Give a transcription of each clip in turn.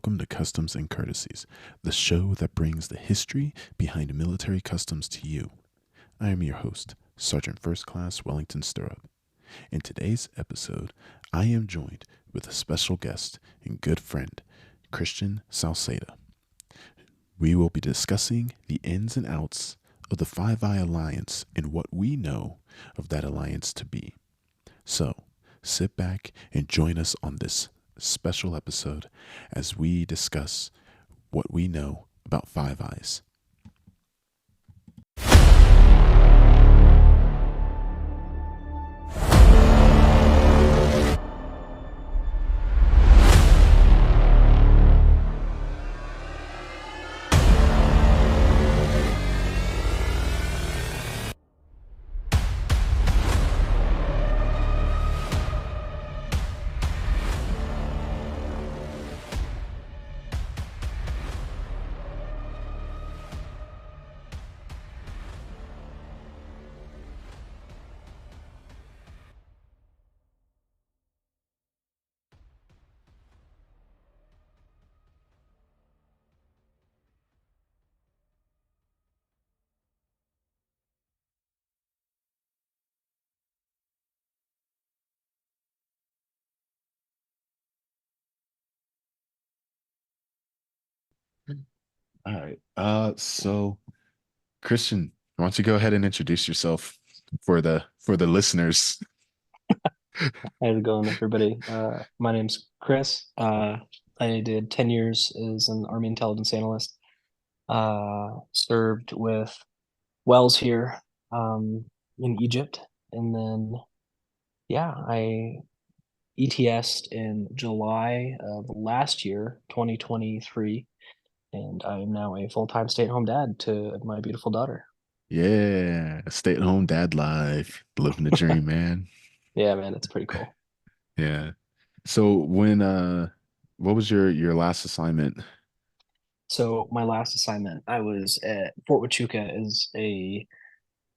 welcome to Customs and Courtesies, the show that brings the history behind military customs to you. I am your host, Sergeant First Class Wellington Stirrup. In today's episode, I am joined with a special guest and good friend, Christian Salceda. We will be discussing the ins and outs of the Five Eye Alliance and what we know of that alliance to be. So, sit back and join us on this special episode as we discuss what we know about Five Eyes. All right. So Christian, why don't you go ahead and introduce yourself for the listeners? How's it going, everybody? My name's Chris. I did 10 years as an Army intelligence analyst. Served with Wells here in Egypt. And then, yeah, I ETS'd in July of last year, 2023. And I am now a full-time stay-at-home dad to my beautiful daughter. Yeah, stay-at-home dad life, living the dream, man. Yeah, man, it's pretty cool. Yeah. So what was your last assignment? So my last assignment, I was at Fort Huachuca as a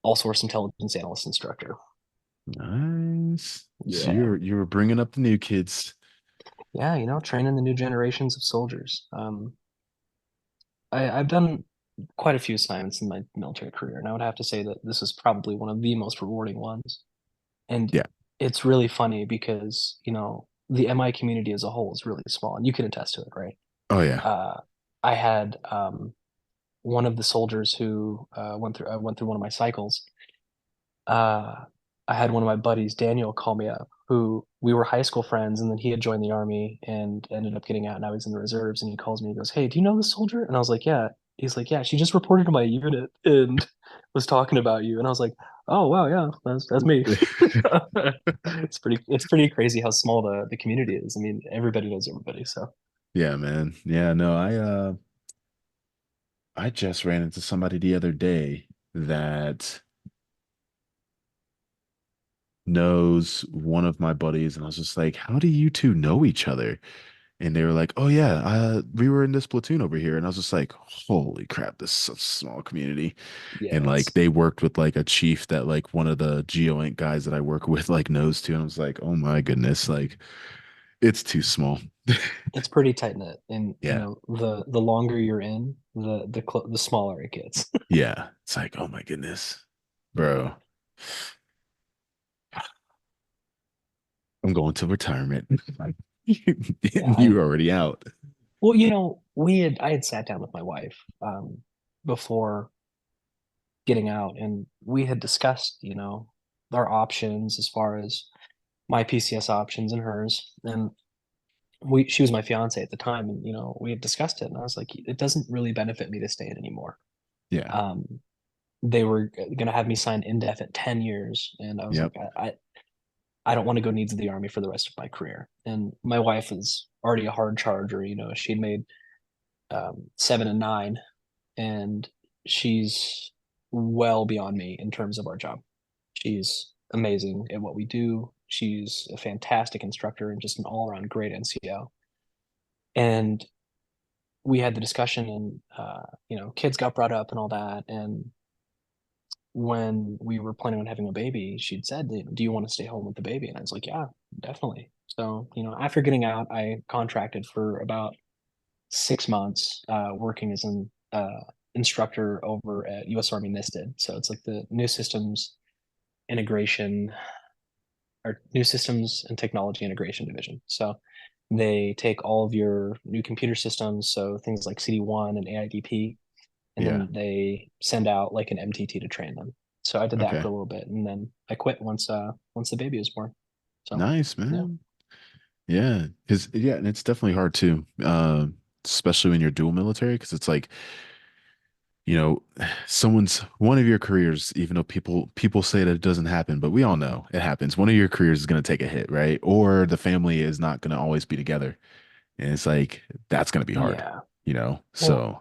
all source intelligence analyst instructor. Nice. So Yeah. you were bringing up the new kids. Yeah, training the new generations of soldiers. I've done quite a few assignments in my military career, and I would have to say that this is probably one of the most rewarding ones. And Yeah. it's really funny because, the MI community as a whole is really small, and you can attest to it, right? Oh yeah. Uh, I had one of the soldiers who went through one of my cycles. uh, I had one of my buddies, Daniel, call me up, who we were high school friends, and then he had joined the army and ended up getting out. Now he's in the reserves, and he calls me. He goes, "Hey, do you know this soldier?" And I was like, "Yeah." He's like, "Yeah, she just reported to my unit and was talking about you." And I was like, "Oh wow, yeah, that's me." It's pretty crazy how small the community is. I mean, everybody knows everybody. So Yeah, man. Yeah, no, I just ran into somebody the other day that knows one of my buddies, and I was just like, "How do you two know each other?" And they were like, "Oh yeah, we were in this platoon over here." And I was just like, "Holy crap, this is such a small community." yeah, And like it's they worked with like a chief that like one of the GeoInc guys that I work with like knows too. And I was like, "Oh my goodness, like it's too small." it's pretty tight knit, and Yeah. the longer you're in, the smaller it gets. Yeah. It's like, "Oh my goodness, bro, I'm going to retirement." Like, Yeah, you're already out. well, I had sat down with my wife before getting out, and we had discussed, our options as far as my PCS options and hers. And she was my fiance at the time, and we had discussed it, and I was like, it doesn't really benefit me to stay in anymore. Yeah. Um, they were going to have me sign INDEF at 10 years, and I was like, Yep. I don't want to go needs of the army for the rest of my career. And my wife is already a hard charger. She'd made 7 and 9, and she's well beyond me in terms of our job. She's amazing at what we do. She's a fantastic instructor and just an all-around great NCO. And we had the discussion, and kids got brought up and all that. And when we were planning on having a baby, she'd said, "Do you want to stay home with the baby?" And I was like, "Yeah, definitely." So, after getting out, I contracted for about 6 months working as an instructor over at U.S. Army NISTID. So it's like the new systems integration or new systems and technology integration division. So they take all of your new computer systems, so things like CD1 and AIDP, and Yeah. then they send out like an MTT to train them. So I did that Okay. for a little bit, and then I quit once the baby was born. So Nice, yeah, man. Yeah, because yeah, and it's definitely hard too, especially when you're dual military, because it's like, someone's one of your careers, even though people say that it doesn't happen, but we all know it happens. One of your careers is going to take a hit, right? Or the family is not going to always be together, and it's like that's going to be hard, yeah. Well, So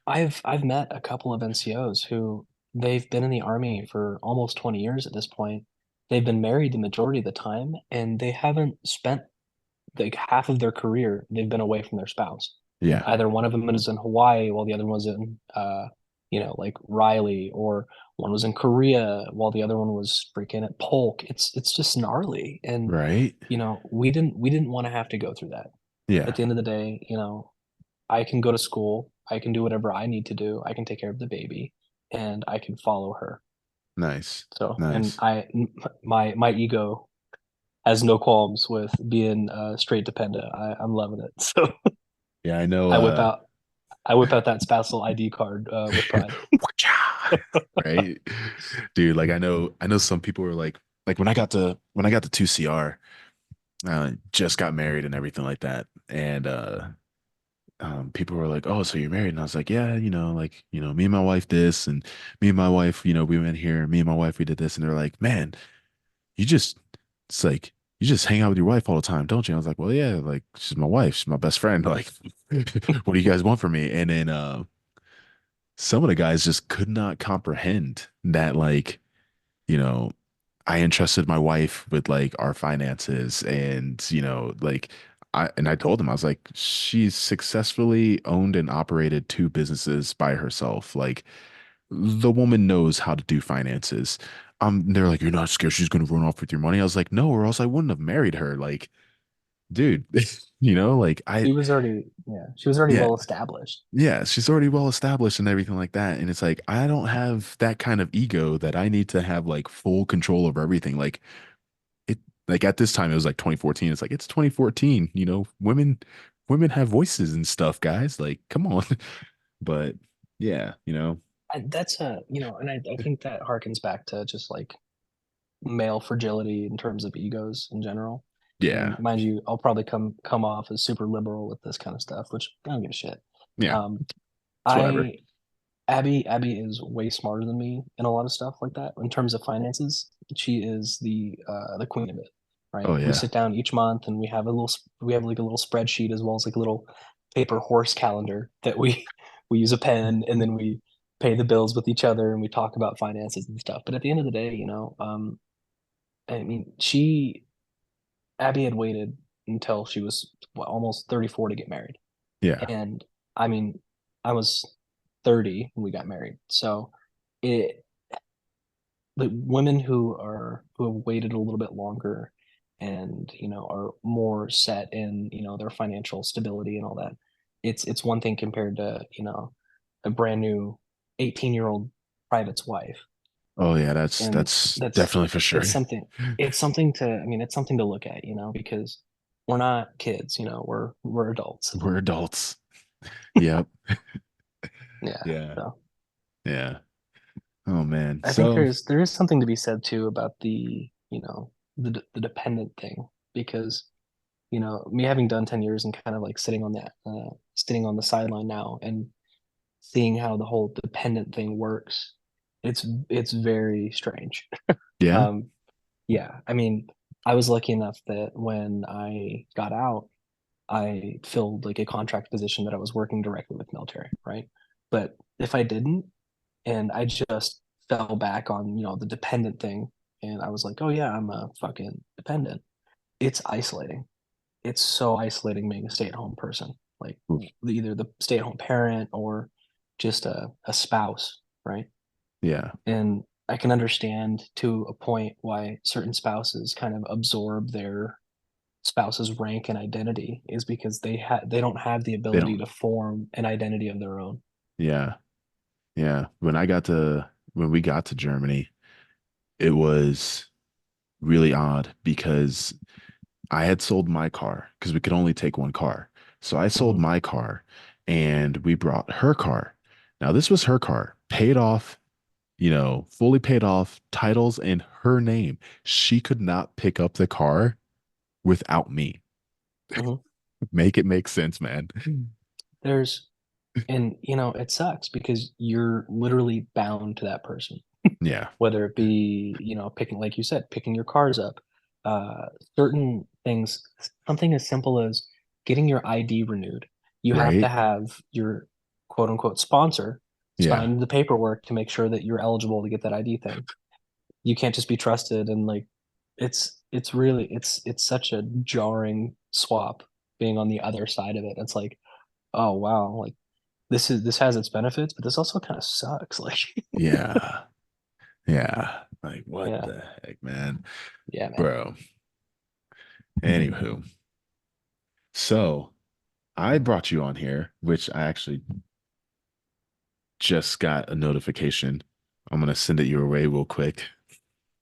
I've met a couple of NCOs who they've been in the army for almost 20 years at this point. They've been married the majority of the time, and they haven't spent like half of their career, they've been away from their spouse. yeah, Either one of them is in Hawaii while the other one was in like Riley, or one was in Korea while the other one was freaking at Polk. It's just gnarly. And right, we didn't want to have to go through that. At yeah, the end of the day, I can go to school, I can do whatever I need to do, I can take care of the baby, and I can follow her. nice, So, and nice. my ego has no qualms with being straight dependent. I'm loving it. So Yeah, I know. I whip out I whip out that spousal ID card with pride. Right, dude. Like I know some people were like when I got to 2CR, just got married and everything like that, and people were like, "Oh, so you're married?" And I was like, "Yeah, me and my wife this, and me and my wife, we went here. Me and my wife, we did this." And they're like, "Man, you just, it's like you just hang out with your wife all the time, don't you?" I was like, "Well, yeah, like she's my wife, she's my best friend. Like, what do you guys want from me?" And then some of the guys just could not comprehend that, like, you know, I entrusted my wife with like our finances and like I told him I was like she's successfully owned and operated two businesses by herself. Like the woman knows how to do finances. They're like, you're not scared she's gonna run off with your money. I was like, no, or else I wouldn't have married her. Like, dude, like She was already yeah, well established. yeah, she's already well established and everything like that. And it's like, I don't have that kind of ego that I need to have like full control over everything. It like at this time it was like 2014. It's like it's 2014, women have voices and stuff, guys. Like, come on. But yeah, That's and I think that harkens back to just like male fragility in terms of egos in general. And yeah, mind you, I'll probably come off as super liberal with this kind of stuff, which I don't give a shit. yeah, Um, it's whatever. I Abby is way smarter than me in a lot of stuff like that. In terms of finances, she is the queen of it, right? Oh We yeah. sit down each month and we have like a little spreadsheet as well as like a little paper horse calendar that we use a pen, and then we pay the bills with each other and we talk about finances and stuff. But at the end of the day, I mean, she Abby had waited until she was almost 34 to get married. Yeah. And I mean, I was 30 when we got married. So it the women who have waited a little bit longer and are more set in their financial stability and all that. It's one thing compared to a brand new 18-year-old private's wife. Oh yeah, that's And that's that's definitely for sure. it's something to look at, because we're not kids, we're adults. We're adults. Yep. Yeah. Yeah. So Yeah. Oh man. I think So there is something to be said too about the dependent thing, because me having done 10 years and kind of like sitting on the sideline now and seeing how the whole dependent thing works, it's very strange. yeah. Um, yeah, I mean, I was lucky enough that when I got out, I filled like a contract position that I was working directly with military, right? But if I didn't, and I just fell back on, the dependent thing, and I was like, oh yeah, I'm a fucking dependent. It's isolating. It's so isolating being a stay-at-home person, like either the stay-at-home parent or just a spouse, right? Yeah. And I can understand to a point why certain spouses kind of absorb their spouse's rank and identity is because they don't have the They ability don't. to form an identity of their own. Yeah. Yeah. When we got to Germany, it was really odd because I had sold my car because we could only take one car. So I sold Mhm. my car and we brought her car. Now, this was her car, paid off, fully paid off, titles in her name. She could not pick up the car without me. Mhm. Make it make sense, man. There's and it sucks because you're literally bound to that person, Yeah. whether it be picking, like you said, picking your cars up, uh, certain things, something as simple as getting your ID renewed. You have to Right. have your quote unquote sponsor Yeah. sign the paperwork to make sure that you're eligible to get that ID thing. You can't just be trusted, and like it's really it's such a jarring swap being on the other side of it. It's like, oh wow, like this has its benefits, but this also kind of sucks. Like, Yeah. Yeah. Like, what yeah, the heck, man? yeah, man. Bro. Anywho, so I brought you on here, which I actually just got a notification. I'm gonna send it your way real quick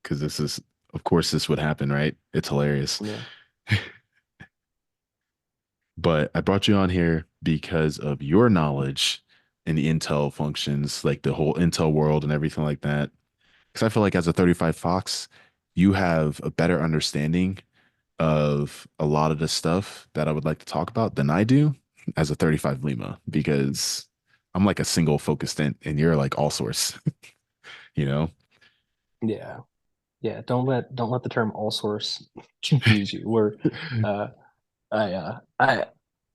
because of course, this would happen, right? It's hilarious. Yeah, But I brought you on here because of your knowledge in the Intel functions, like the whole Intel world and everything like that. Because I feel like as a 35 Fox, you have a better understanding of a lot of the stuff that I would like to talk about than I do as a 35 Lima, because I'm like a single focused in and you're like all source, you know? yeah, yeah. Don't let the term all source confuse you. Uh, I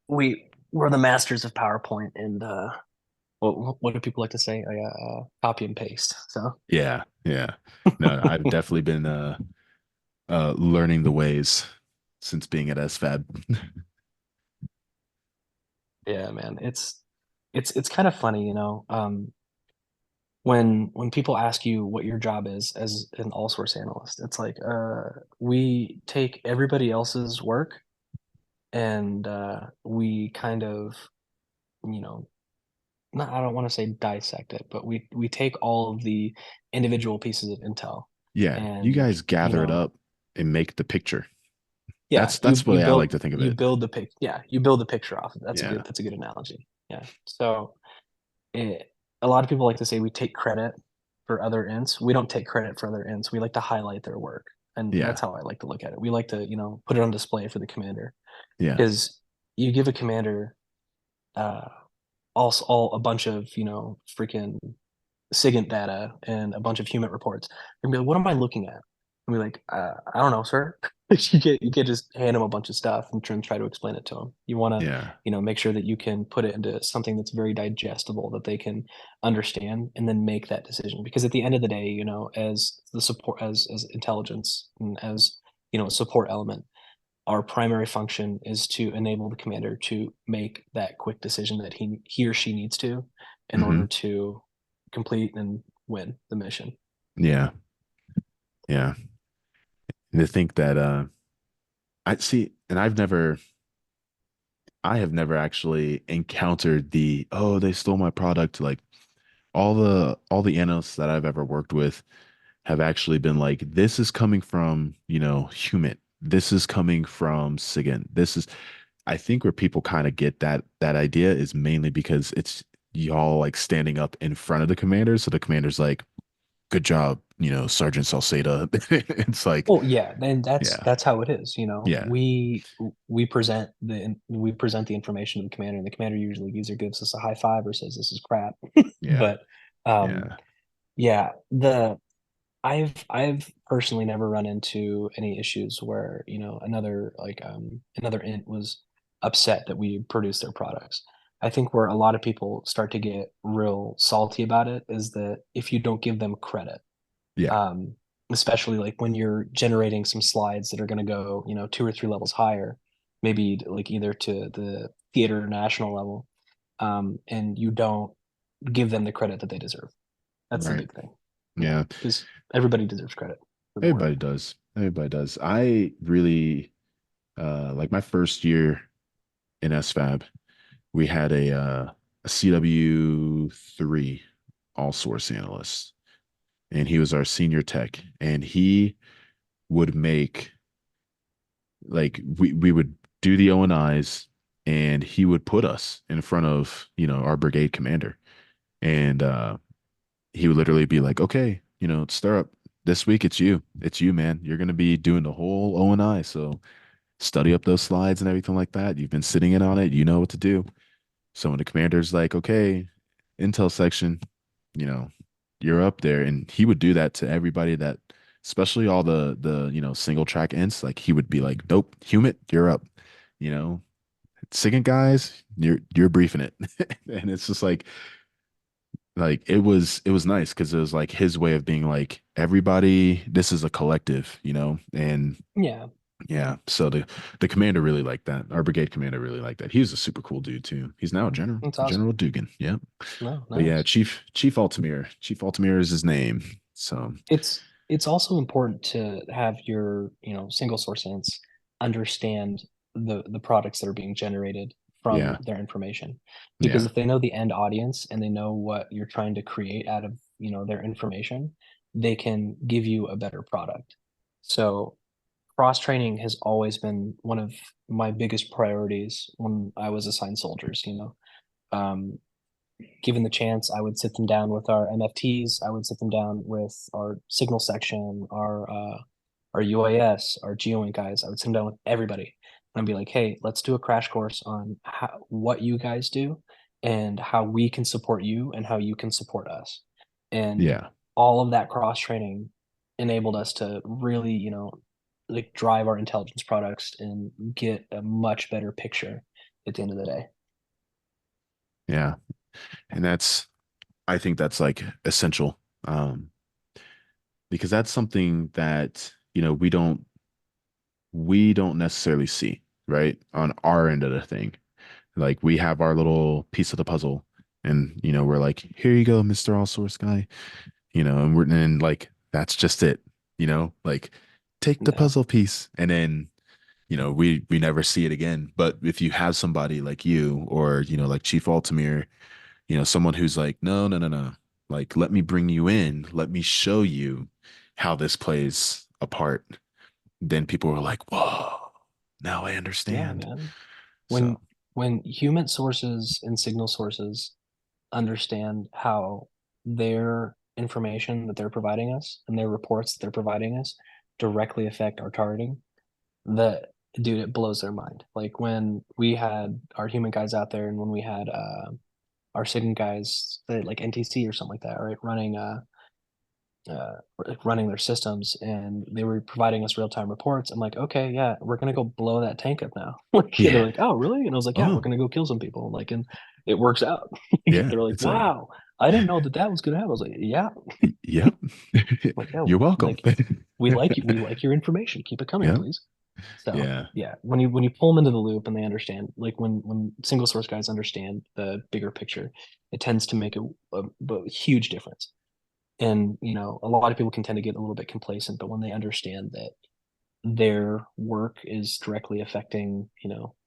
we're the masters of PowerPoint, and what do people like to say? Copy and paste. So Yeah, yeah. No, I've definitely been learning the ways since being at SFAB. yeah, man, it's kind of funny, when people ask you what your job is as an all source analyst. It's like, we take everybody else's work, and we kind of, you know, not, I don't want to say dissect it, but we take all of the individual pieces of intel, Yeah, you and guys gather it up and make the picture. yeah, That's the way I like to think of you it. build the pic yeah, you build the picture off of it. Yeah. That's a good analogy. Yeah. So it, a lot of people like to say we take credit for other ints. We don't take credit for other ints. We like to highlight their work. And Yeah. that's how I like to look at it. We like to, put it on display for the commander, Yeah. because you give a commander uh all a bunch of, freaking SIGINT data and a bunch of human reports. And be like, what am I looking at? And be like, I don't know, sir. You can't just hand them a bunch of stuff and try to explain it to them. You want to, Yeah. make sure that you can put it into something that's very digestible that they can understand, and then make that decision. Because at the end of the day, as the support, as intelligence, and as a support element, our primary function is to enable the commander to make that quick decision that he or she needs to, in order Hmm. to complete and win the mission. Yeah. Yeah. And to think that I see, and I have never actually encountered the, oh, they stole my product. Like all the analysts that I've ever worked with have actually been like, this is coming from, human. This is coming from SIGINT. I think where people kind of get that idea is mainly because it's y'all like standing up in front of the commander. So the commander's like, good job, Sergeant Salceda. It's like, Well, yeah, and that's yeah, that's how it is. yeah, We present the information to the commander, and the commander usually either gives us a high five or says this is crap. yeah, But um, yeah. yeah, I've personally never run into any issues where, another int was upset that we produced their products. I think where a lot of people start to get real salty about it is that if you don't give them credit, Yeah. um, especially like when you're generating some slides that are going to go, 2 or 3 levels higher, maybe like either to the theater national level, and you don't give them the credit that they deserve. That's the Right. big thing. Yeah, Yeah. because everybody deserves credit for the work. Everybody does. Everybody does. I really like my first year in SFAB, we had a CW3 all source analyst, and he was our senior tech, and he would make like we would do the O&Is, and he would put us in front of our brigade commander, and he would literally be like, okay, Stirrup, this week it's you, man. You're gonna be doing the whole O&I, so study up those slides and everything like that. You've been sitting in on it, you know what to do. So when the commander's like, okay, intel section, you know, you're up there. And he would do that to everybody that, especially all the single track ints, like he would be like, nope, Humit, you're up. You know, second guys, you're briefing it. And it's just like it was nice because it was like his way of being like, everybody, this is a collective, and Yeah, yeah, so the commander really liked that. Our brigade commander really liked that. He was a super cool dude too. He's now General it's awesome. General Dugan. Yeah. No, But yeah, nice. Chief Altamir is his name. So It's also important to have your, single source ints understand the products that are being generated from yeah, their information. Because yeah, if they know the end audience and they know what you're trying to create out of, their information, they can give you a better product. So cross training has always been one of my biggest priorities when I was assigned soldiers, Um, given the chance, I would sit them down with our MFTs. I would sit them down with our signal section, our UAS, our GeoInt guys. I would sit them down with everybody and be like, "Hey, let's do a crash course on what you guys do and how we can support you and how you can support us." And yeah, all of that cross training enabled us to really, like drive our intelligence products and get a much better picture at the end of the day. yeah. And I think that's like essential. Because that's something that, we don't necessarily see, right? On our end of the thing. Like we have our little piece of the puzzle, and we're like, here you go, Mr. All Source guy. And like that's just it, like take the Yeah. puzzle piece, and then we never see it again. But if you have somebody like you, or like Chief Altamir, someone who's like, no, no, no, no, like let me bring you in, let me show you how this plays a part, then people were like, whoa, now I Yeah, understand. man. So when when human sources and signal sources understand how their information that they're providing us and their reports that they're providing us directly affect our targeting, the dude, it blows their mind. Like when we had our human guys out there and when we had our signal guys like NTC or something like that, right, running their systems and they were providing us real-time reports. I'm like, okay, yeah, we're gonna go blow that tank up now. Like, yeah, they're yeah. like, oh, really? And I was like, yeah, we're Oh, gonna go kill some people. Like, and it works out. yeah. They're like, It's like, wow, I didn't know that that was gonna happen. I was like, yeah, yep. like, yeah, You're welcome. like we like you, we like your information. Keep it coming, Yep. please. So Yeah. yeah, when you pull them into the loop and they understand, like when single source guys understand the bigger picture, it tends to make a huge difference. And, a lot of people can tend to get a little bit complacent, but when they understand that their work is directly affecting,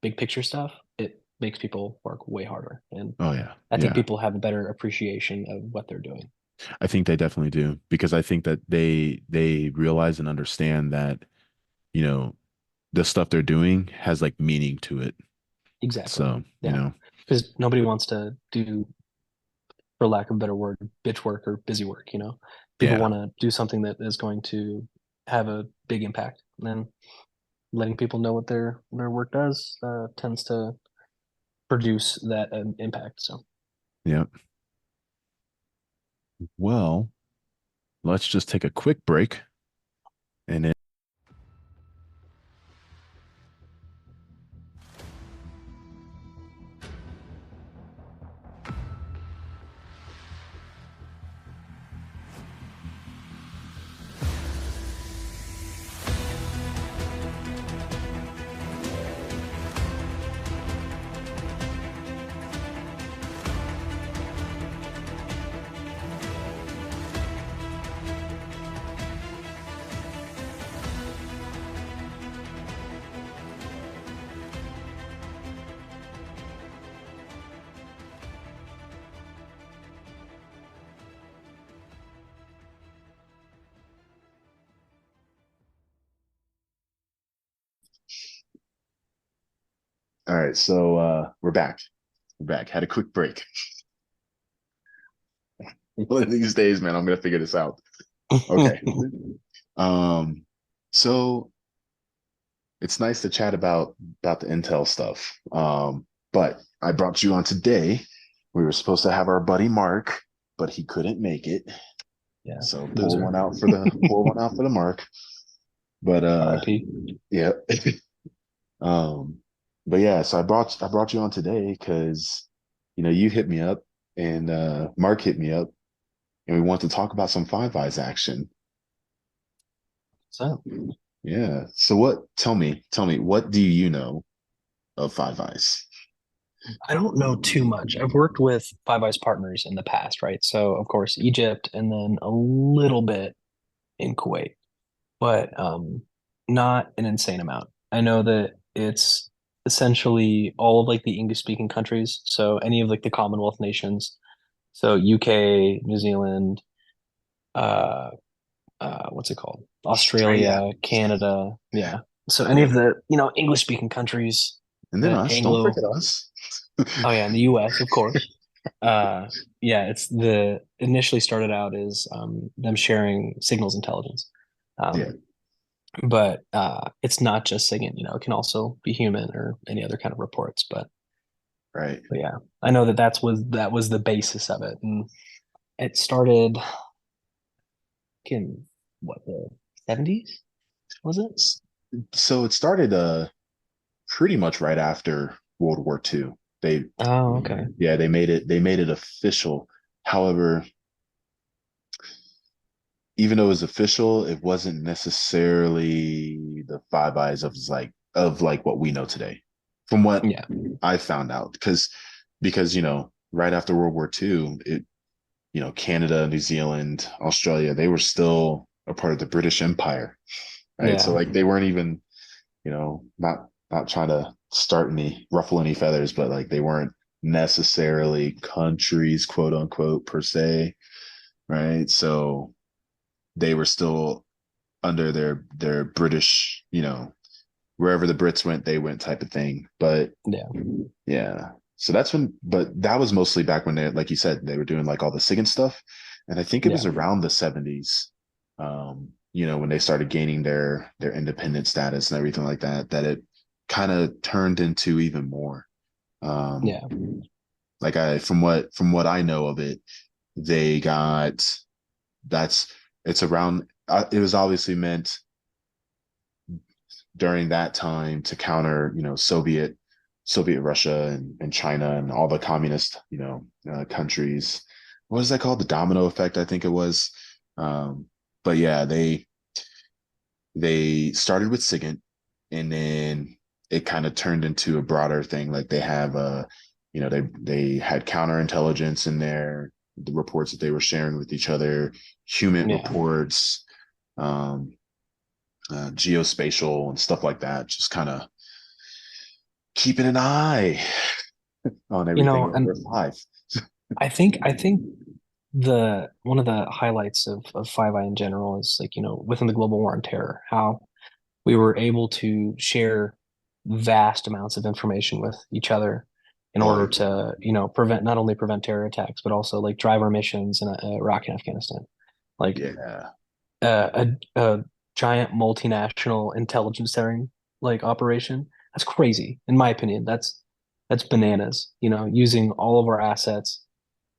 big picture stuff, it makes people work way harder. And Oh yeah. I think Yeah. people have a better appreciation of what they're doing. I think they definitely do, because I think that they realize and understand that, you know, the stuff they're doing has like meaning to it. Exactly. So, Yeah. Because nobody wants to do, for lack of a better word, bitch work or busy work, People yeah. want to do something that is going to have a big impact. And then letting people know what their work does tends to produce that impact. So Yeah. Well, let's just take a quick break, and then All right, so we're back. We're back. Had a quick break. One of these days, man, I'm gonna figure this out. Okay. Um, so it's nice to chat about the Intel stuff. But I brought you on today. We were supposed to have our buddy Mark, but he couldn't make it. Yeah, So loser. pour one out for the Mark. But R.I.P. yeah. Um, but yeah, so I brought you on today because you hit me up and Mark hit me up and we want to talk about some Five Eyes action. So Yeah. So tell me, what do you know of Five Eyes? I don't know too much. I've worked with Five Eyes partners in the past, right? So of course Egypt and then a little bit in Kuwait, but not an insane amount. I know that it's essentially all of like the English speaking countries. So any of like the Commonwealth nations. So UK, New Zealand, uh what's it called? Australia. Australia, Canada. Yeah. So any Yeah. of the, English speaking countries, And then the us, don't Anglo, forget us. oh yeah, in the US, of course. Uh yeah, it's the initially started out as them sharing signals intelligence. Yeah, Um but it's not just SIGINT, it can also be human or any other kind of reports. right. But yeah, I know that was the basis of it. And it started in what, the 70s, was it? So it started pretty much right after World War II. They Oh, okay. yeah, they made it official. However, even though it was official, it wasn't necessarily the Five Eyes of like what we know today. From what Yeah. I found out, because right after World War II, Canada, New Zealand, Australia, they were still a part of the British Empire, right? So Yeah. like they weren't even, not trying to ruffle any feathers, but like they weren't necessarily countries, quote unquote, per se, right? So they were still under their British, wherever the Brits went, they went type of thing. But Yeah. yeah, so but that was mostly back when they, like you said, they were doing like all the SIGINT stuff, and I think it was Yeah. around the 70s, when they started gaining their independent status and everything like that, that it kind of turned into even more. Um, Yeah. like from what I know of it, they got that's it's around. It was obviously meant during that time to counter, Soviet Russia and China and all the communist, countries. What is that called? The domino effect, I think it was. Um, but yeah, they started with SIGINT, and then it kind of turned into a broader thing. Like they have they had counterintelligence in there, the reports that they were sharing with each other, human Yeah. reports, um, geospatial and stuff like that. Just kind of keeping an eye on everything over And five. I think the one of the highlights of Five Eye in general is like, within the global war on terror, how we were able to share vast amounts of information with each other in Oh order to, prevent not only prevent terror attacks, but also like drive our missions in Iraq and Afghanistan. Like yeah, a giant multinational intelligence sharing like operation. That's crazy, in my opinion. That's bananas. Using all of our assets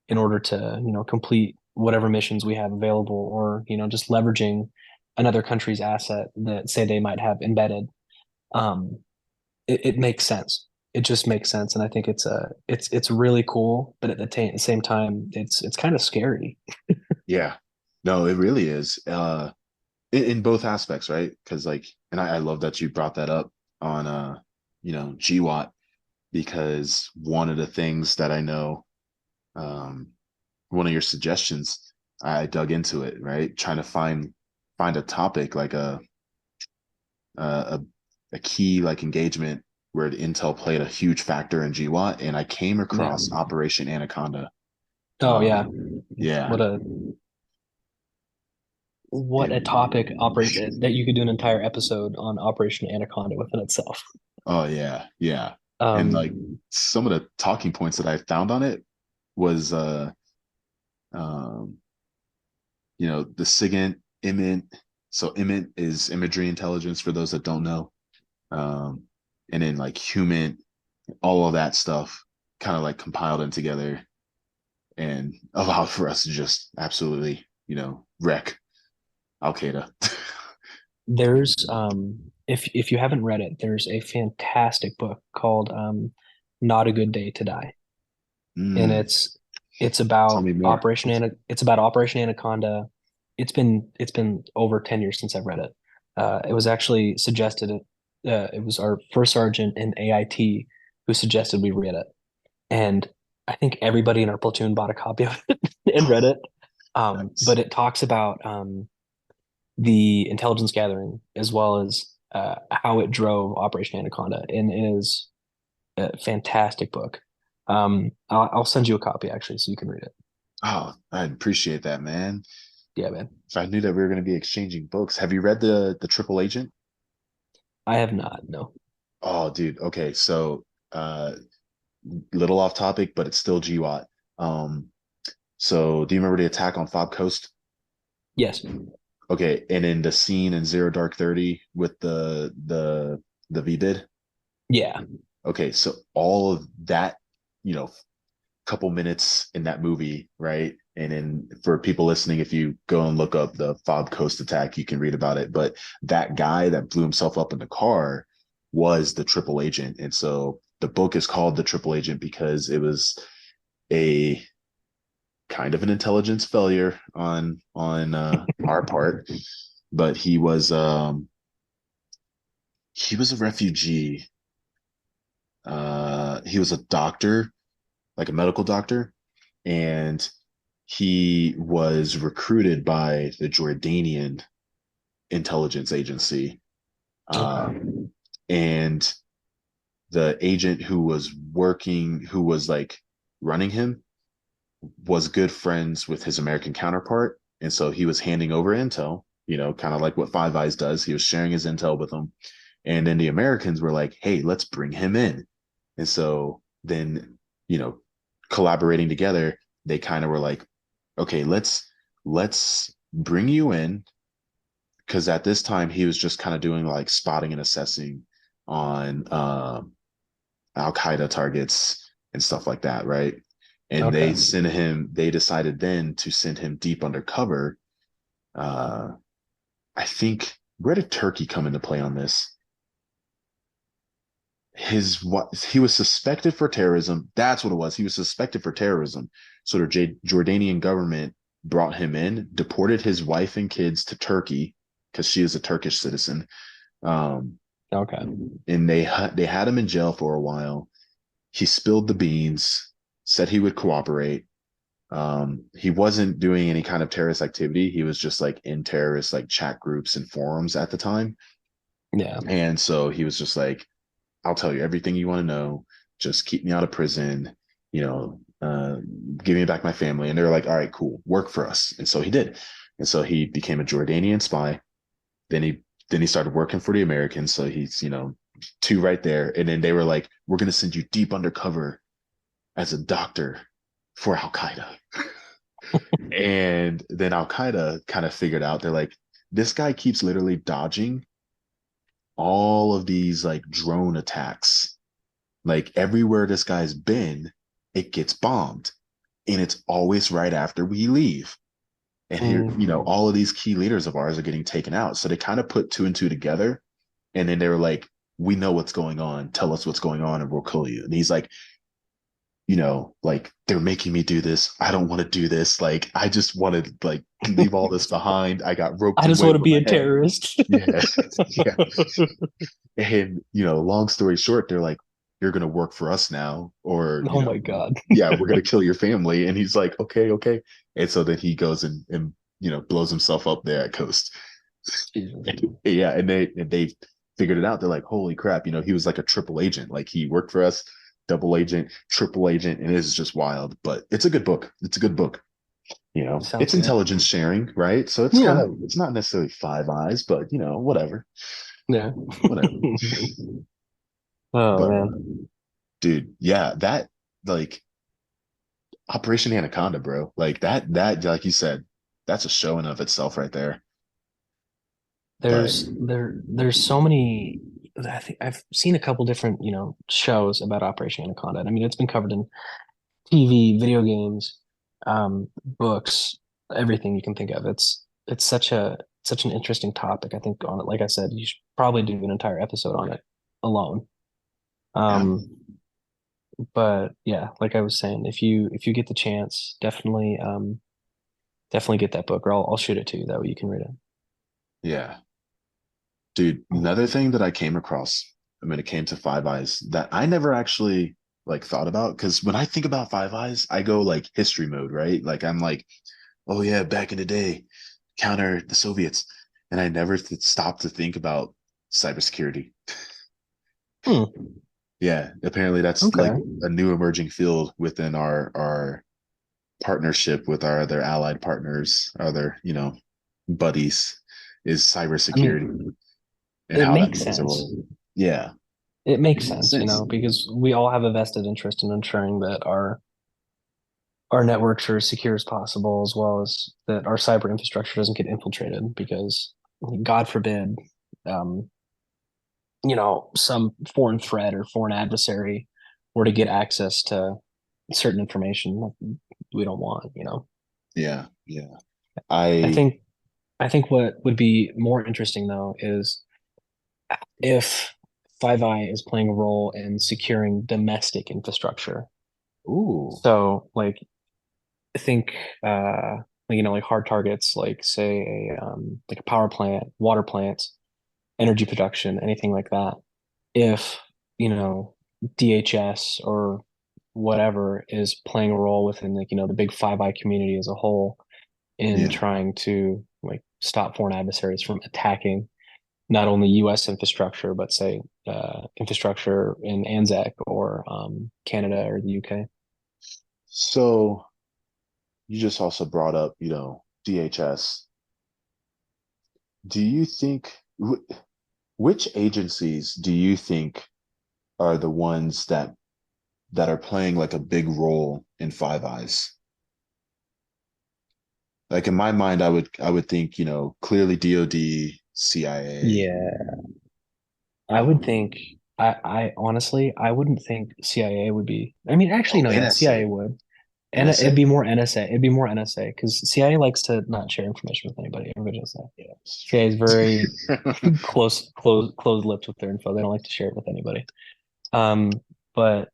in order to complete whatever missions we have available, or just leveraging another country's asset that say they might have embedded. Um, it makes sense. It just makes sense, and I think it's really cool, but at the same time, it's kind of scary. yeah. No, it really is. In both aspects, right? Because like, and I love that you brought that up on GWAT, because one of the things that I know, um, one of your suggestions, I dug into it, right? Trying to find a topic like a a key like engagement where the Intel played a huge factor in GWAT, and I came Yeah. across Operation Anaconda. Oh yeah. Yeah, What a what it, a topic operate that you could do an entire episode on Operation Anaconda within itself. oh yeah, yeah. And like Um, some of the talking points that I found on it was um the SIGINT, IMINT. So IMINT is imagery intelligence for those that don't know. Um and then like human, all of that stuff kind of like compiled in together and allowed for us to just absolutely, wreck Al Qaeda. there's if you haven't read it, there's a fantastic book called Not a Good Day to Die. And Mm, it's tell about me more. It's about Operation Anaconda. It's been over 10 years since I've read it. It was actually suggested it was our first sergeant in AIT who suggested we read it. And I think everybody in our platoon bought a copy of it and read it. But Nice. it talks about the intelligence gathering as well as how it drove Operation Anaconda, and it is a fantastic book. I'll send you a copy actually, so you can read it. Oh, I appreciate that, man. Yeah, man. If I knew that we were going to be exchanging books. Have you read the Triple Agent? I have not. No. Oh, dude. Okay, so uh little off topic, but it's still GWAT. Um, so do you remember the attack on Fob Coast? Yes. Okay, and in the scene in Zero Dark 30 with the VBID. Yeah. Okay, so all of that, you know, couple minutes in that movie, right? And then for people listening, if you go and look up the Fob Coast attack, you can read about it. But that guy that blew himself up in the car was the triple agent. And so the book is called The Triple Agent because it was a kind of an intelligence failure on our part, but he was a refugee. He was a doctor, like a medical doctor, and he was recruited by the Jordanian intelligence agency. Okay. And the agent who was like running him, was good friends with his American counterpart. And so he was handing over intel, kind of like what Five Eyes does. He was sharing his intel with them. And then the Americans were like, hey, let's bring him in. And so then, you know, collaborating together, they kind of were like, okay, let's bring you in, because at this time he was just kind of doing like spotting and assessing on Al Qaeda targets and stuff like that, right? And Okay. they decided then to send him deep undercover. Uh, I think, where did Turkey come into play on this? What he was suspected for terrorism. That's what it was. He was suspected for terrorism. So the Jordanian government brought him in, deported his wife and kids to Turkey because she is a Turkish citizen. Um, Okay. and they had him in jail for a while. He spilled the beans, said he would cooperate. He wasn't doing any kind of terrorist activity. He was just like in terrorist like chat groups and forums at the time. Yeah. And so he was just like, I'll tell you everything you want to know. Just keep me out of prison, you know, give me back my family. And they were like, all right, cool, work for us. And so he did. And so he became a Jordanian spy. Then he started working for the Americans. So he's, two right there. And then they were like, we're gonna send you deep undercover as a doctor for Al Qaeda. And then Al Qaeda kind of figured out, they're like, this guy keeps literally dodging all of these like drone attacks. Like everywhere this guy's been, it gets bombed. And it's always right after we leave. And here, Mm. all of these key leaders of ours are getting taken out. So they kind of put two and two together. And then they were like, we know what's going on. Tell us what's going on and we'll kill you. And he's like, like they're making me do this. I don't want to do this. Like, I just want to like leave all this behind. I got roped I just away want to with be my a head. terrorist. Yeah. Yeah. And, long story short, they're like, you're going to work for us now, or, Oh my God. yeah, we're going to kill your family. And he's like, okay, okay. And so then he goes and blows himself up there at Coast. Jesus. Yeah. And they figured it out. They're like, holy crap, he was like a triple agent. Like he worked for us, double agent, triple agent. And it's just wild, but it's a good book. It's a good book. Sounds It's good. intelligence sharing, right? So Yeah. it's not necessarily Five Eyes, but whatever, Yeah. whatever. Oh But man. dude, yeah, that like Operation Anaconda, bro. Like that like you said, that's a show in of itself right there. But There's so many. I think I've seen a couple different, shows about Operation Anaconda. I mean, it's been covered in TV, video games, books, everything you can think of. It's such an interesting topic. I think on it, like I said, you should probably do an entire episode on it alone. yeah, Um, but yeah, like I was saying, if you get the chance, definitely get that book, or I'll shoot it to you. That way you can read it. yeah. Dude, another thing that I came across when it came to Five Eyes that I never actually like thought about, because when I think about Five Eyes, I go like history mode, right? Like I'm like, oh yeah, back in the day, counter the Soviets. And I never stopped to think about cybersecurity. Hmm. Yeah, apparently that's like Okay. a new emerging field within our partnership with our other allied partners, other, buddies, is I cybersecurity mean, and it how that makes plays a sense. role. Yeah, It it makes makes sense, sense. because we all have a vested interest in ensuring that our networks are as secure as possible, as well as that our cyber infrastructure doesn't get infiltrated because, God forbid, um, some foreign threat or foreign adversary were to get access to certain information we don't want. Yeah, yeah. I I think I think what would be more interesting though is if Five Eye is playing a role in securing domestic infrastructure. ooh, So like I think like hard targets like say like a power plant, water plant, energy production, anything like that. If, you know, DHS or whatever is playing a role within like, the big Five Eye community as a whole in yeah. trying to like stop foreign adversaries from attacking not only US infrastructure, but say infrastructure in ANZAC or Canada or the UK. So you just also brought up, DHS. Do you think which agencies do you think are the ones that are playing like a big role in Five Eyes? Like in my mind, I would think, clearly DOD, CIA. Yeah, I would think I honestly I wouldn't think CIA would be. I mean, actually, Oh, no, yeah, CIA NSA. would. And it'd NSA? be more NSA. It'd be more NSA because CIA likes to not share information with anybody. Everybody knows that. Yeah, it's CIA is very true. closed lips with their info. They don't like to share it with anybody. But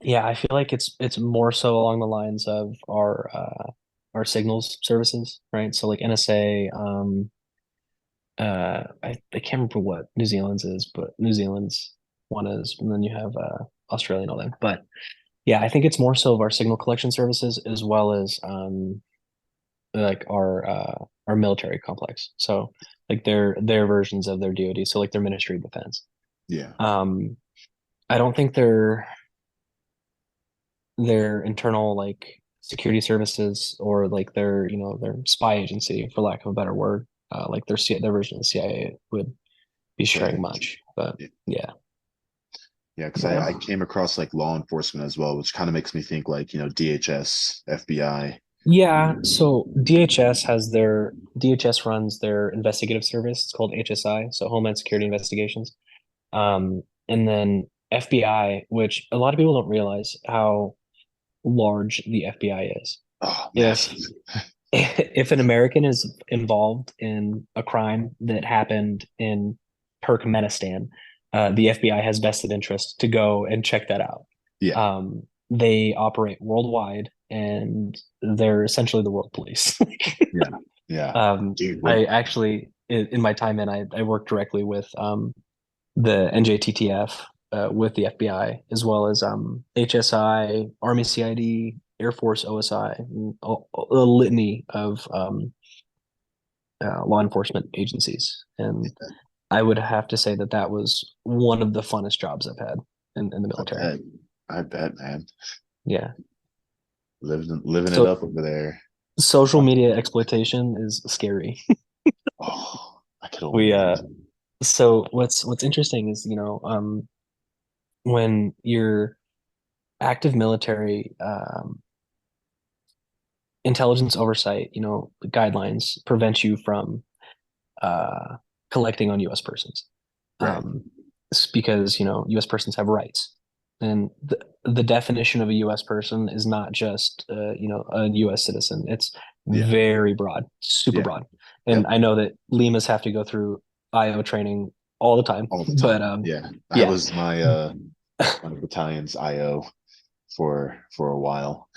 yeah, I feel like it's more so along the lines of our signals services, right? So like NSA, I can't remember what New Zealand's is, but New Zealand's one is, and then you have Australia and all that. But yeah, I think it's more so of our signal collection services as well as like our military complex. So like their versions of their DoD, so like their Ministry of Defense. Yeah. Um, I don't think their internal like security services or like their spy agency, for lack of a better word, like their version of the CIA would be Play. sharing much. But Yeah. yeah. Yeah, because I Yeah. came across like law enforcement as well, which kind of makes me think like, DHS, FBI. Yeah, so DHS runs their investigative service. It's called HSI, so Homeland Security Investigations. And then FBI, which a lot of people don't realize how large the FBI is. Oh, If massive. if an American is involved in a crime that happened in Turkmenistan, the FBI has vested interest to go and check that out. Yeah. They operate worldwide and they're essentially the world police. Yeah. Yeah. Um, Dude, what? I actually, in my time in, I worked directly with the NJTTF with the FBI, as well as HSI, Army CID, Air Force OSI, and a litany of law enforcement agencies. And I would have to say that that was one of the funnest jobs I've had in the I military. bet. I bet, man. Yeah. Living it So up over there. social media exploitation is scary. Oh, I could only We imagine. So what's interesting is, when your active military intelligence oversight, guidelines prevent you from uh, collecting on U.S. persons. Right. It's because U.S. persons have rights, and the definition of a U.S. person is not just a U.S. citizen. It's Yeah. very broad, super Yeah. broad. And Yep. I know that Limas have to go through IO training all the time, All the but time. Yeah. That yeah, was my battalion's IO for a while.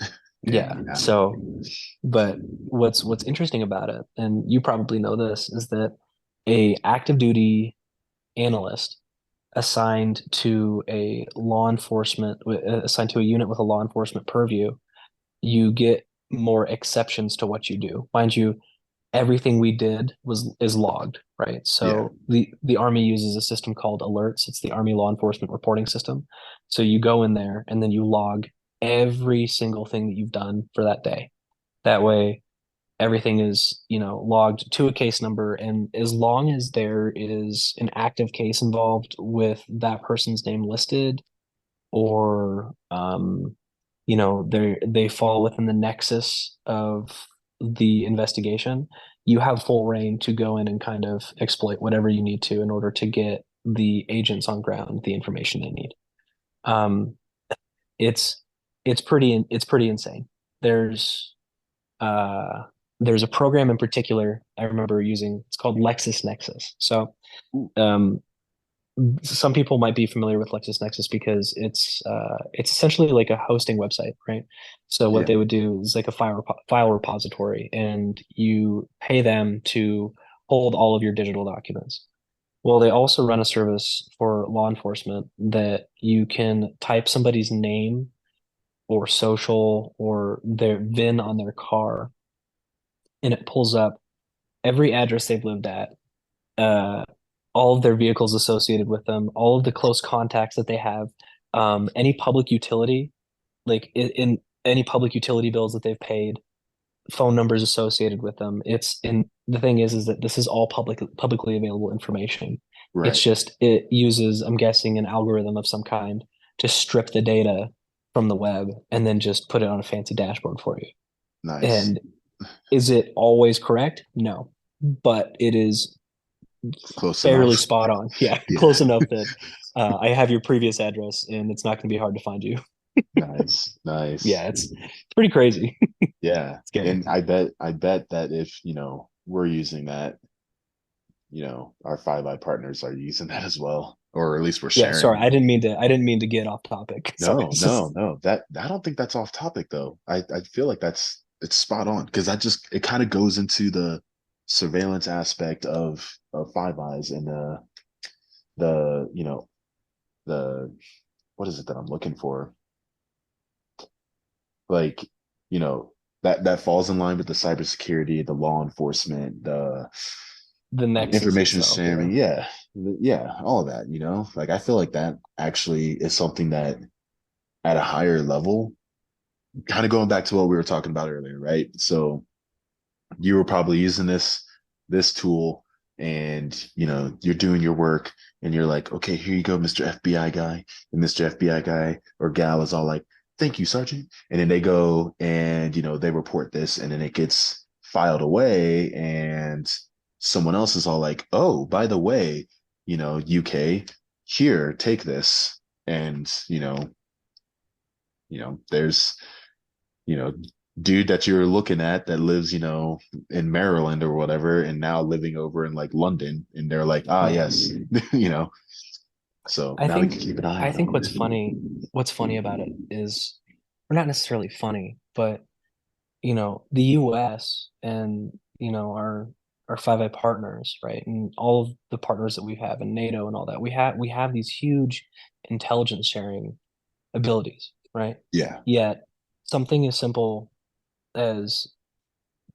yeah. And yeah. So, but what's interesting about it, and you probably know this, is that a active duty analyst assigned to assigned to a unit with a law enforcement purview, you get more exceptions to what you do. Mind you, everything we did is logged, right? Yeah. So the Army uses a system called alerts. It's the Army Law Enforcement Reporting System. So you go in there and then you log every single thing that you've done for that day. That way everything is logged to a case number, and as long as there is an active case involved with that person's name listed, or they fall within the nexus of the investigation, you have full reign to go in and kind of exploit whatever you need to in order to get the agents on ground the information they need. um it's it's pretty insane. Uh there's a program in particular I remember using. It's called LexisNexis. So Ooh. um some people might be familiar with LexisNexis because it's essentially like a hosting website, right? So what Yeah. they would do is like a file repository, and you pay them to hold all of your digital documents. Well, they also run a service for law enforcement that you can type somebody's name or social or their VIN on their car, and it pulls up every address they've lived at, uh, all of their vehicles associated with them, all of the close contacts that they have, any public utility, like in any public utility bills that they've paid, phone numbers associated with them. The thing is that this is all publicly available information. It's Right. just it uses, I'm guessing, an algorithm of some kind to strip the data from the web and then just put it on a fancy dashboard for you. Nice. And is it always correct? No, but it is Close fairly enough. spot on. Yeah, Yeah. close enough that I have your previous address and it's not going to be hard to find you. Nice. Nice. Yeah, it's pretty crazy. Yeah. Scary. And I bet that if, we're using that, our Five Eye partners are using that as well. Or at least we're Yeah, sorry, sharing. I didn't mean to get off topic. Sorry. No, It's no, just no. That I don't think that's off topic though. I feel like it's spot on because it kind of goes into the surveillance aspect of Five Eyes and the the what is it that I'm looking for? Like, that falls in line with the cybersecurity, the law enforcement, the the nexus information itself. Yeah. sharing. Yeah. Yeah, all of that, Like I feel like that actually is something that at a higher level, kind of going back to what we were talking about earlier, right? So you were probably using this tool and you're doing your work and you're like, okay, here you go, Mr. FBI guy. And Mr. FBI guy or gal is all like, thank you, Sergeant. And then they go and they report this and then it gets filed away and someone else is all like, oh, by the way, UK, here, take this. And there's you know, dude that you're looking at that lives, in Maryland or whatever, and now living over in like London, and they're like, ah, Yeah. yes, you know. So I now we think can keep an eye I on think them. what's funny about it is, or not necessarily funny, but the US and our Five Eye partners, right? And all of the partners that we have in NATO and all that, we have these huge intelligence sharing abilities, right? Yeah, Yet something as simple as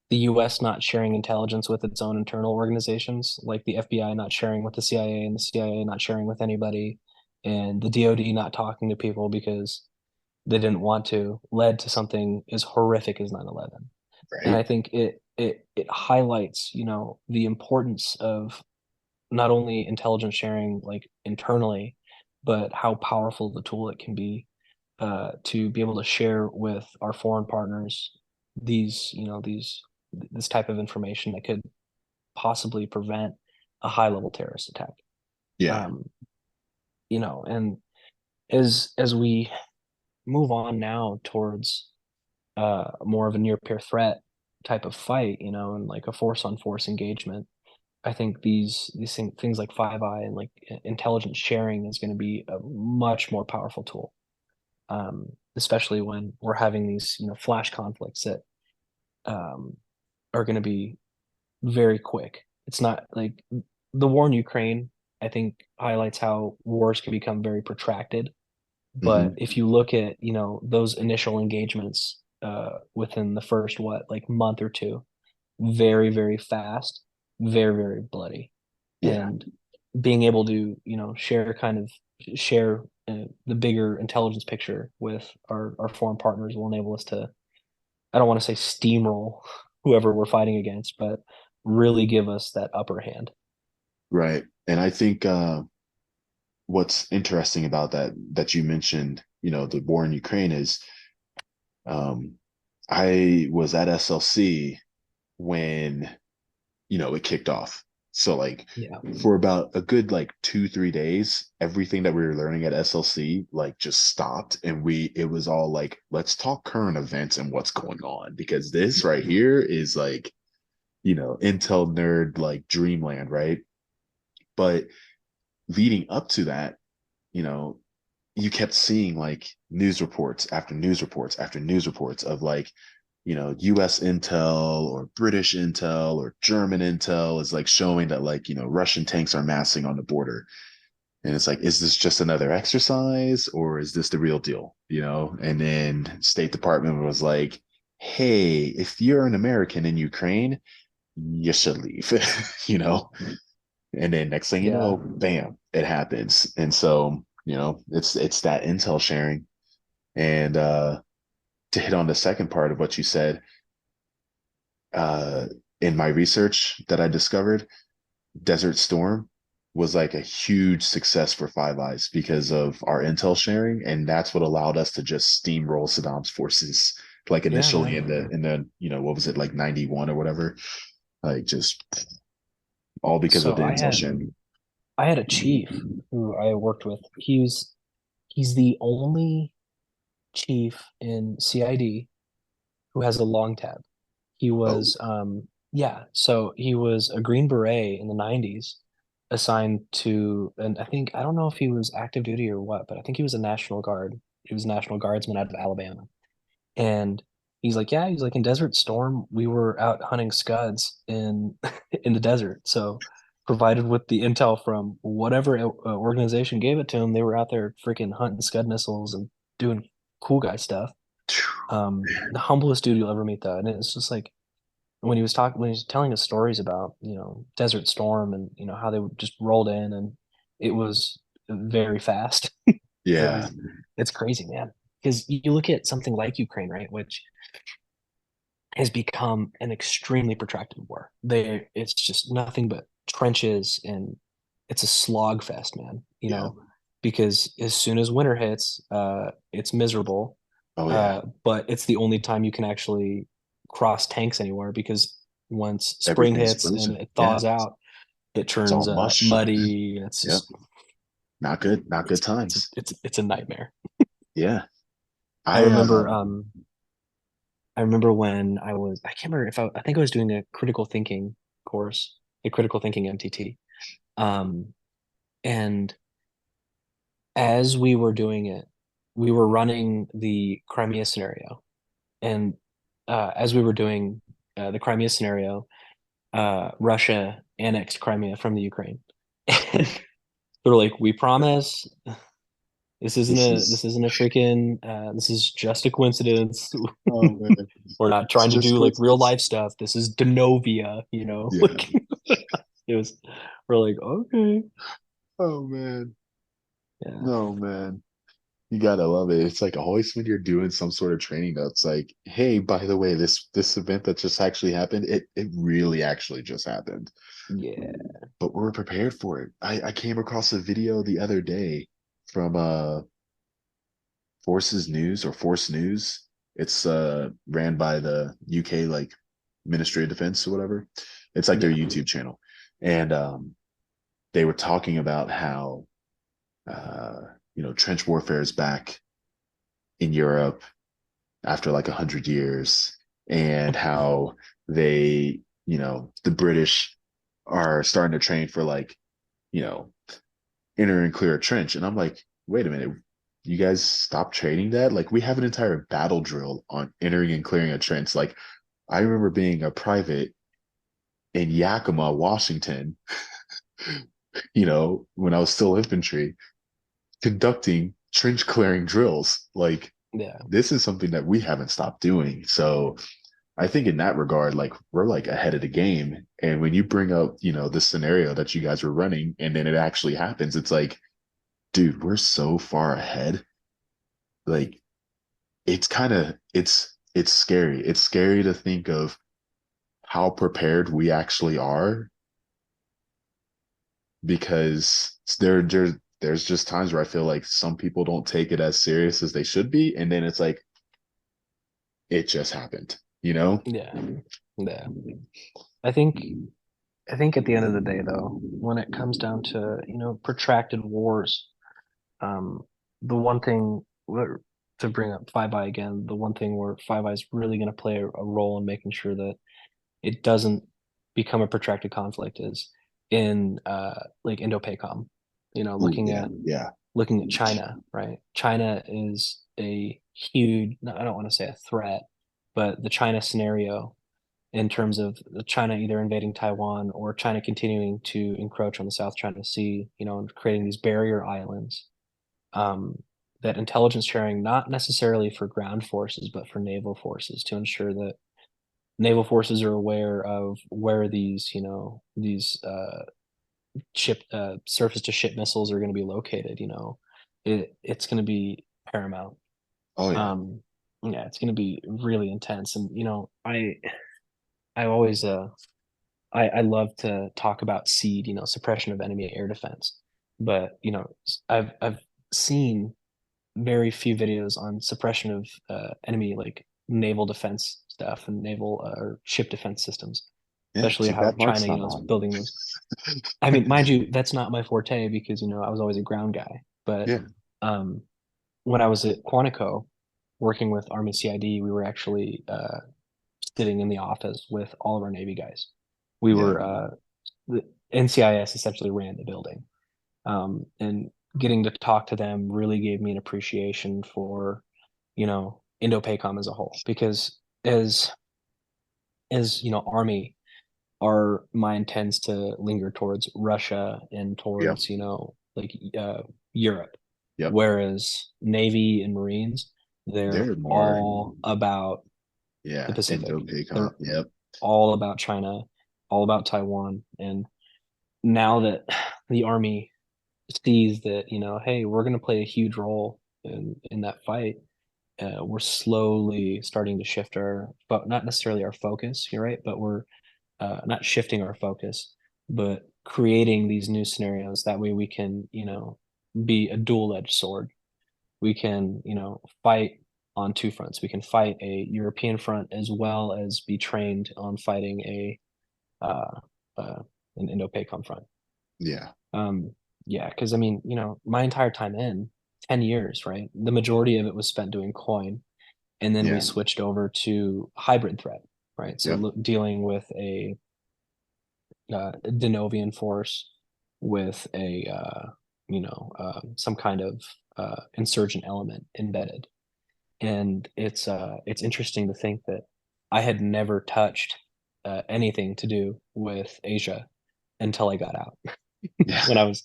the US not sharing intelligence with its own internal organizations, like the FBI not sharing with the CIA and the CIA not sharing with anybody, and the DoD not talking to people because they didn't want to, led to something as horrific as 9/11. And right. I think it highlights, the importance of not only intelligence sharing like internally, but how powerful the tool it can be to be able to share with our foreign partners this type of information that could possibly prevent a high level terrorist attack. Yeah. Um, and as we move on now towards more of a near peer threat type of fight, and like a force on force engagement, I think things like Five Eye and like intelligence sharing is going to be a much more powerful tool, especially when we're having these flash conflicts that um, are going to be very quick. It's not like the war in Ukraine, I think, highlights how wars can become very protracted. But Hmm. if you look at, those initial engagements within the first, like month or two, very, very fast, very, very bloody. Yeah. And being able to, share the bigger intelligence picture with our foreign partners will enable us to, I don't want to say steamroll whoever we're fighting against, but really give us that upper hand. Right. And I think what's interesting about that you mentioned, the war in Ukraine is um, I was at SLC when, it kicked off. So like Yeah. for about a good like 2, 3 days, everything that we were learning at SLC like just stopped and it was all like, let's talk current events and what's going on because this right here is like, Intel nerd like dreamland, right? But leading up to that, you know, you kept seeing like news reports after news reports after news reports of like, US intel or British intel or German intel is like showing that like, Russian tanks are massing on the border. And it's like, is this just another exercise or is this the real deal? And then State Department was like, hey, if you're an American in Ukraine, you should leave, you know? And then next thing you Yeah. know, bam, it happens. And so, it's that intel sharing. And to hit on the second part of what you said, uh, in my research that I discovered, Desert Storm was like a huge success for Five Eyes because of our intel sharing, and that's what allowed us to just steamroll Saddam's forces. Like Yeah, initially man. in the what was it like 91 or whatever, like just all because of So the intel sharing. I had a chief who I worked with. He's the only chief in CID who has a long tab. He Oh, was yeah, so he was a Green Beret in the 90s assigned to, and I don't know if he was active duty or what, but I think he was a National Guard. He was a National Guardsman out of Alabama. And he's like, yeah, he's like in Desert Storm, we were out hunting scuds in in the desert. So provided with the intel from whatever organization gave it to him, they were out there freaking hunting scud missiles and doing cool guy stuff. The humblest dude you'll ever meet though. And it's just like when he was telling us stories about, Desert Storm and, how they just rolled in and it was very fast. yeah, And it's crazy, man. Because you look at something like Ukraine, right, which has become an extremely protracted war. It's just nothing but trenches and it's a slog fest, man. yeah. Because as soon as winter hits, it's miserable. Oh yeah. But it's the only time you can actually cross tanks anywhere because once spring Everything's hits and frozen. it Yeah. thaws out, it It's all turns mush. muddy. And it's Yep. just Not good. Not good times. it's a nightmare. Yeah. I I remember I remember when I can't remember I think I was doing a critical thinking course, a critical thinking MTT. Um, and as we were doing it, we were running the Crimea scenario. And as we were doing the Crimea scenario, Russia annexed Crimea from the Ukraine. And they're like, we promise this is this is just a coincidence. oh man. We're not It's trying to just do like real coincidence. life stuff. This is Denovia, Yeah. like it was, we're like, okay. Oh man. Yeah. No man. You gotta love it. It's like always when you're doing some sort of training that's like, hey, by the way, this event that just actually happened, it really actually just happened. Yeah. But we're prepared for it. I came across a video the other day. from Forces News or Force News. It's ran by the UK like Ministry of Defense or whatever. It's like their Yeah. YouTube channel. And they were talking about how uh trench warfare is back in Europe after like 100 years, and how they, the British are starting to train for like, you know, enter and clear a trench. And I'm like, wait a minute, you guys stop training that? Like we have an entire battle drill on entering and clearing a trench. Like I remember being a private in Yakima, Washington, when I was still infantry, conducting trench clearing drills. Like Yeah. this is something that we haven't stopped doing. So I think in that regard, like we're like ahead of the game. And when you bring up, this scenario that you guys were running and then it actually happens, it's like, dude, we're so far ahead. Like it's kind of it's scary. It's scary to think of how prepared we actually are, because there's just times where I feel like some people don't take it as serious as they should be, and then it's like it just happened, you know? Yeah. Yeah. I think I think at the end of the day, though, when it comes down to, protracted wars, um, the one thing to bring up Five Eye again, the one thing where Five Eye is really going to play a role in making sure that it doesn't become a protracted conflict is in like Indo-PACOM. Oh yeah, yeah, Looking at China, right? China is a huge, no, I don't want to say a threat, but the China scenario in terms of China either invading Taiwan or China continuing to encroach on the South China Sea, and creating these barrier islands. Um, that intelligence sharing, not necessarily for ground forces, but for naval forces to ensure that naval forces are aware of where these ship surface to ship missiles are going to be located. It's going to be paramount. oh yeah, Um, yeah, it's going to be really intense, and I always I love to talk about SEAD, suppression of enemy air defense. But, I've seen very few videos on suppression of enemy like naval defense stuff and naval or ship defense systems, yeah. especially Too how bad China, Mark's not is on. building those. I mean, mind you, that's not my forte because, I was always a ground guy. But Yeah, um, when I was at Quantico working with Army CID, we were actually sitting in the office with all of our Navy guys. We yeah, were the NCIS essentially ran the building. And getting to talk to them really gave me an appreciation for, Indo-PACOM as a whole. Because as Army, our mind tends to linger towards Russia and yeah, towards, like Europe. yep. Whereas Navy and Marines, they're They're more, all about the yeah, Pacific. Indo-PACOM. They're Yep. all about China, all about Taiwan. And now that the Army sees that, hey, we're going to play a huge role in that fight, we're slowly starting to shift but not necessarily our focus, you're right, but we're not shifting our focus, but creating these new scenarios. That way we can, be a dual-edged sword. We can, fight on two fronts. We can fight a European front as well as be trained on fighting uh, uh, an Indo-PACOM front. Yeah, Um, yeah, because I mean, my entire time in 10 years, right? The majority of it was spent doing coin, and then we yeah, switched over to hybrid threat, right? So yep, dealing with a Denovian force with a some kind of insurgent element embedded, and it's interesting to think that I had never touched anything to do with Asia until I got out. yeah, when I was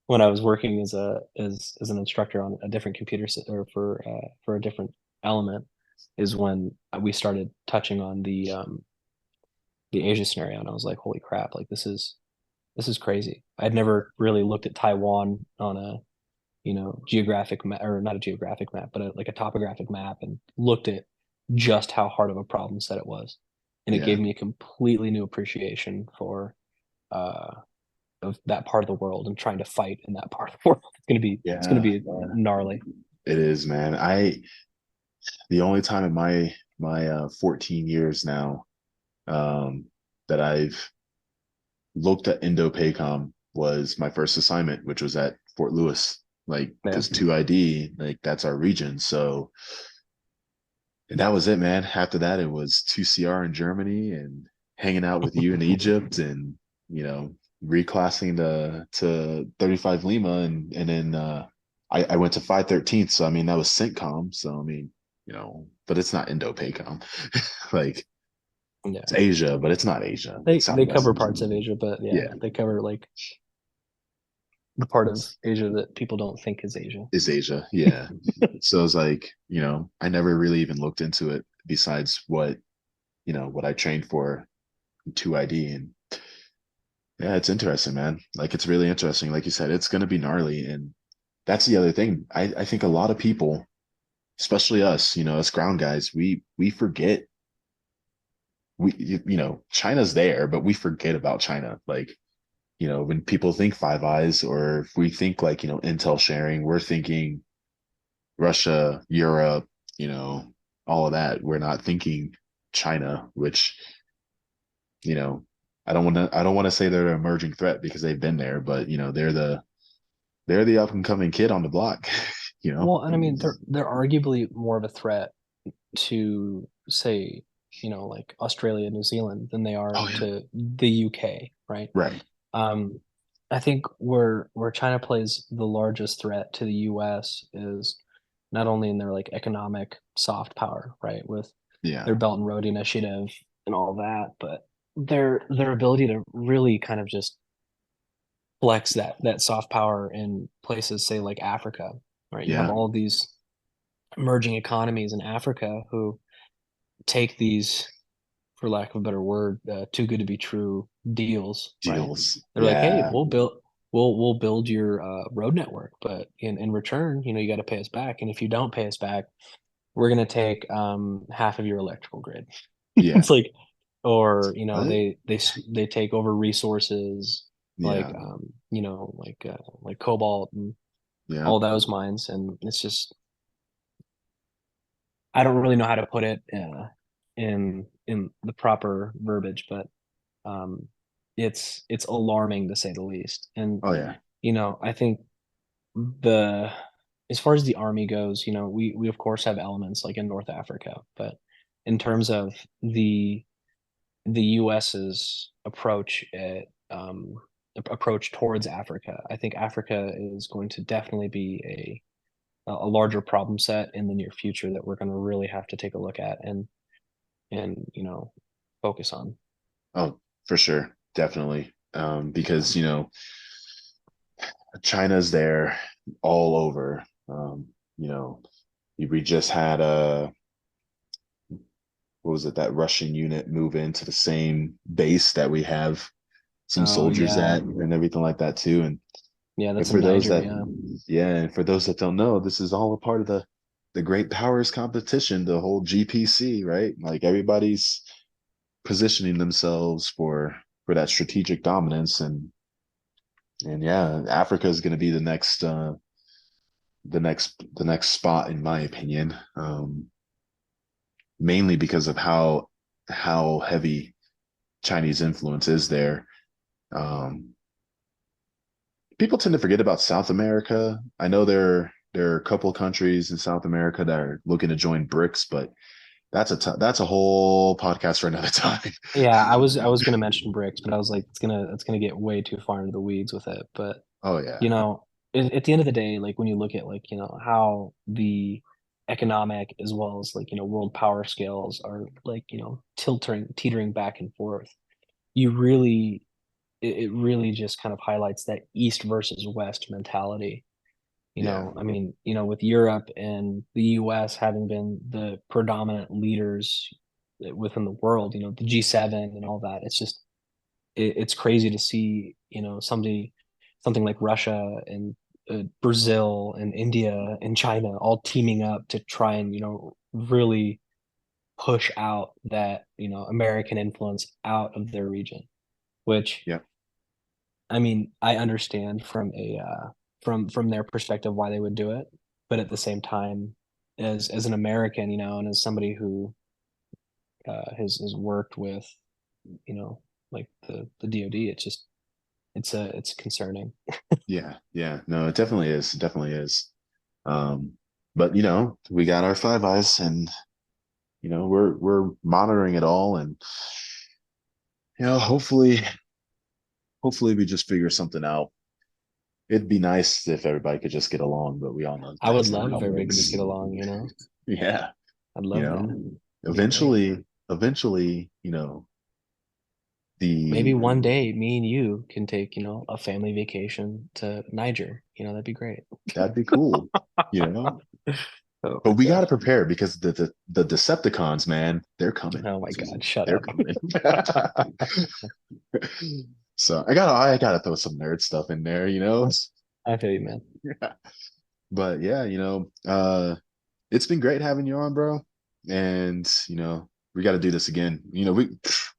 when I was working as an instructor on a different or for a different element is when we started touching on the Asia scenario, and I was like, holy crap, like this is crazy. I'd never really looked at Taiwan on a geographic map, or not a geographic map, but like a topographic map, and looked at just how hard of a problem set it was, and it yeah, gave me a completely new appreciation for uh of that part of the world and trying to fight in that part of the world. It's gonna Yeah, be gnarly. it is, man. The only time in my 14 years now um, that I've looked at INDOPACOM was my first assignment, which was at Fort Lewis. Like, Yeah. because 2ID, like that's our region. So and that was it, man. After that, it was 2CR in Germany and hanging out with you in Egypt and, you know, reclassing to 35 Lima and then I went to 513th. So I mean that was CENTCOM. So I mean, you know, but it's not Indo-PACOM. Like it's Yeah. Asia, but it's not Asia. It's They Southwest cover parts of Asia. Asia, but yeah, Yeah, they cover like the part of Asia that people don't think is Asia. it's Asia. Yeah. So it's like, you know, I never really even looked into it besides what, you know, what I trained for 2ID. And yeah, it's interesting, man. Like it's really interesting. Like you said, it's gonna be gnarly. And that's the other thing. I think a lot of people, especially us, you know, us ground guys, we forget you know, China's there, but we forget about China. Like, you know, when people think Five Eyes or if we think like, you know, intel sharing, we're thinking Russia, Europe, you know, all of that. We're not thinking China, which, you know, I don't want to say they're an emerging threat because they've been there, but you know, they're the up and coming kid on the block, you know? Well, and I mean, they're arguably more of a threat to say, like Australia, New Zealand than they are Oh yeah. to the UK, right? Right. Um, I think where China plays the largest threat to the US is not only in their like economic soft power, right, with their Yeah. Belt and Road Initiative and all that, but their ability to really kind of just flex that soft power in places, say like Africa, right? You have Yeah. all of these emerging economies in Africa who take these, for lack of a better word, too good to be true deals, right? Deals. They're like, hey, Yeah. we'll build your road network, but in return, you got to pay us back, and if you don't pay us back, we're gonna take half of your electrical grid. Yeah. It's like, or What? they take over resources like Yeah. like cobalt and Yeah. all those mines, and it's just I don't really know how to put it in the proper verbiage, but um, it's alarming to say the least. And Oh yeah. I think the as far as the army goes, we of course have elements like in North Africa, but in terms of the US's approach towards Africa, I think Africa is going to definitely be a larger problem set in the near future that we're going to really have to take a look at and focus on. Oh, for sure. Definitely. Because, you know, China's there all over. You know, we just had a what was it, that Russian unit move into the same base that we have some Oh soldiers yeah, at and everything like that too. yeah, And that's in for those Niger. that, Yeah, yeah, and for those that don't know, this is all a part of the great powers competition, the whole GPC, right? Like everybody's positioning themselves for that strategic dominance, and yeah, Africa is going to be the next spot in my opinion, mainly because of how heavy Chinese influence is there. Um, People tend to forget about South America. I know there are a couple of countries in South America that are looking to join BRICS, but that's a whole podcast for another time. yeah. I was gonna mention BRICS, but I was like, it's gonna get way too far into the weeds with it. But Oh yeah, you know, at the end of the day, like when you look at like how the economic as well as like world power scales are like teetering back and forth, you really it really just kind of highlights that East versus West mentality. yeah, I mean, with Europe and the US having been the predominant leaders within the world, the G7 and all that, it's just it's crazy to see, something like Russia and Brazil and India and China all teaming up to try and, really push out that, American influence out of their region, which yeah. I mean, I understand from a from their perspective why they would do it, but at the same time, as an American, and as somebody who has worked with, like the DoD, it's concerning. Yeah, no, it definitely is. It definitely is. Um, but we got our Five Eyes, and we're monitoring it all, and hopefully we just figure something out. It'd be nice if everybody could just get along, but we all know I would that's not love how if it everybody could just works. get along. Yeah, I'd you love that. know, It'd be great. eventually, Maybe the one day me and you can take, a family vacation to Niger. That'd be great. that'd be cool, you know. Oh But my we got gosh. to prepare because the Decepticons, man, they're coming. Oh my God, shut They're up. coming. So I gotta throw some nerd stuff in there. I feel you, man. But yeah, it's been great having you on, bro. And we got to do this again.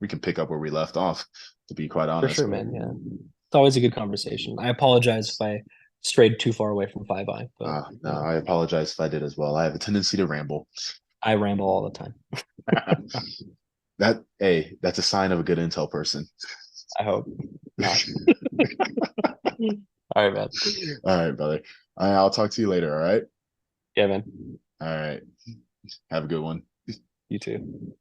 We can pick up where we left off, to be quite For honest. sure, But man. Yeah. It's always a good conversation. I apologize if I strayed too far away from Five Eye, but no, I apologize if I did as well. I have a tendency to ramble. I ramble all the time. That's a sign of a good intel person. I hope not. All right, man. All right, brother. I'll talk to you later. All right. Yeah, man. All right. Have a good one. You too.